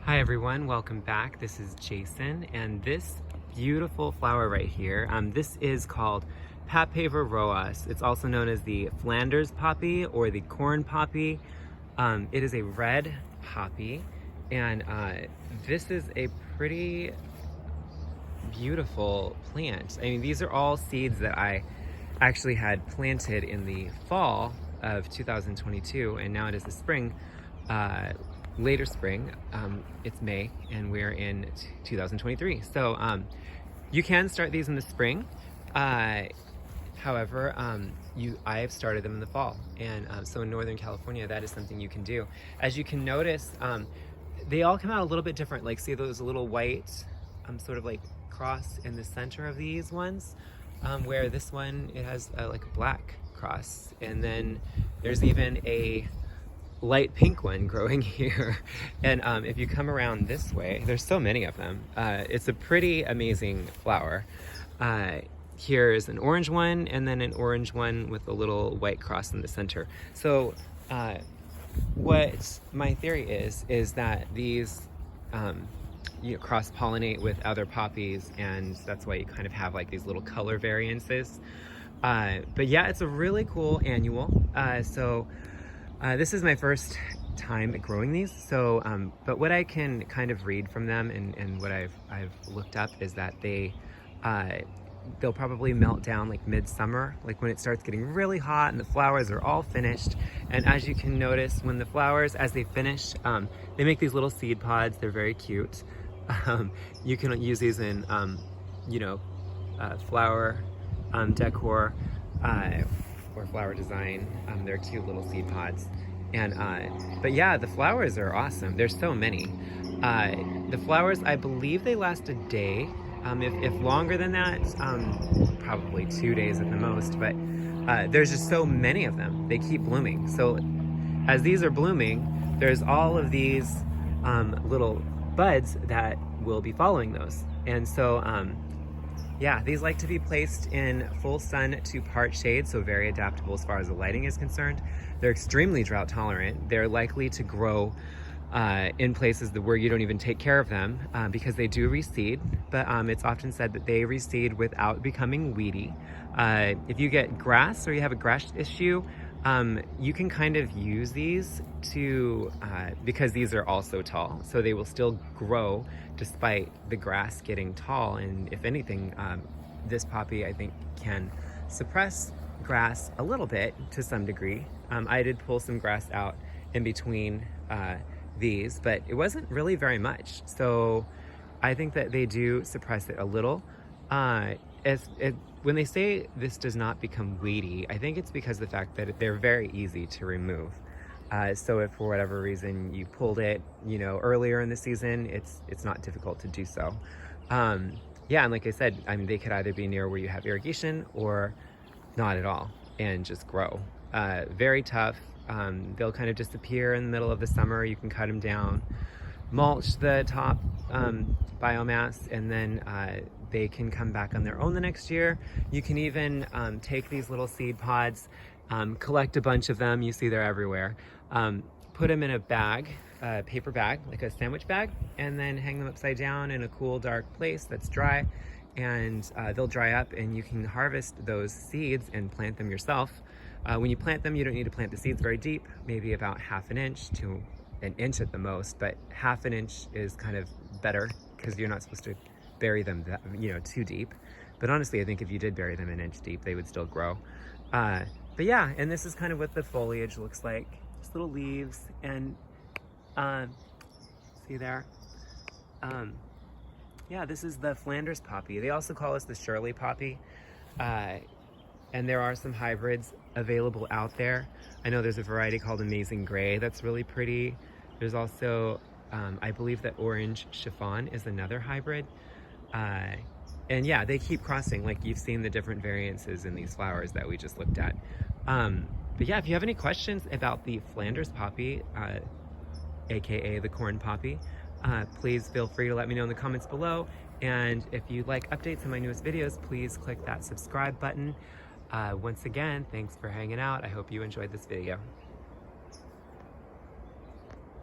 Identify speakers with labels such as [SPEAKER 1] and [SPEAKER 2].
[SPEAKER 1] Hi everyone, welcome back. This is Jason, and this beautiful flower right here, this is called Papaver rhoeas. It's also known as the Flanders poppy or the corn poppy. It is a red poppy, and this is a pretty beautiful plant. I mean, these are all seeds that I actually had planted in the fall of 2022, and now it is the spring. Later spring. It's May and we're in 2023. So you can start these in the spring. However, I've started them in the fall. And so in Northern California, that is something you can do. As you can notice, they all come out a little bit different. Like see those little white sort of like cross in the center of these ones, where this one, it has like a black cross. And then there's even a light pink one growing here. And if you come around this way, there's so many of them. It's a pretty amazing flower. Here's an orange one and then an orange one with a little white cross in the center. So what my theory is that these you cross-pollinate with other poppies, and that's why you kind of have like these little color variances. But yeah, it's a really cool annual. This is my first time growing these, so but what I can kind of read from them and what I've looked up is that they'll probably melt down like midsummer, like when it starts getting really hot and the flowers are all finished. And as you can notice, when the flowers, as they finish, they make these little seed pods. They're very cute. You can use these in flower decor, or flower design. They're cute little seed pods. And but yeah, the flowers are awesome. There's so many. The flowers, I believe they last a day. If longer than that, probably 2 days at the most. But there's just so many of them. They keep blooming. So as these are blooming, there's all of these little buds that will be following those. And so yeah, these like to be placed in full sun to part shade, so very adaptable as far as the lighting is concerned. They're extremely drought tolerant. They're likely to grow in places where you don't even take care of them because they do reseed, but it's often said that they reseed without becoming weedy. If you get grass or you have a grass issue, you can kind of use these to, because these are also tall, so they will still grow despite the grass getting tall. And if anything, this poppy I think can suppress grass a little bit to some degree. I did pull some grass out in between these, but it wasn't really very much. So I think that they do suppress it a little. When they say this does not become weedy, I think it's because of the fact that they're very easy to remove. So if for whatever reason you pulled it, earlier in the season, it's not difficult to do so. Yeah, and like I said, I mean, they could either be near where you have irrigation or not at all and just grow. Very tough. They'll kind of disappear in the middle of the summer. You can cut them down, mulch the top biomass, and then they can come back on their own the next year. You can even take these little seed pods, collect a bunch of them. You see they're everywhere. Put them in a bag, paper bag, like a sandwich bag, and then hang them upside down in a cool, dark place that's dry. And they'll dry up, and you can harvest those seeds and plant them yourself. When you plant them, you don't need to plant the seeds very deep, maybe about 1/2 inch to 1 inch at the most, but 1/2 inch is kind of better because you're not supposed to bury them too deep. But honestly, I think if you did bury them 1 inch deep, they would still grow. But yeah, and this is kind of what the foliage looks like. Just little leaves, and see there? Yeah, this is the Flanders poppy. They also call us the Shirley poppy. And there are some hybrids available out there. I know there's a variety called Amazing Gray that's really pretty. There's also, I believe that Orange Chiffon is another hybrid. And yeah, they keep crossing, like you've seen the different variances in these flowers that we just looked at. But yeah, if you have any questions about the Flanders poppy, aka the corn poppy, please feel free to let me know in the comments below. And if you'd like updates on my newest videos, please click that subscribe button. Once again, thanks for hanging out. I hope you enjoyed this video.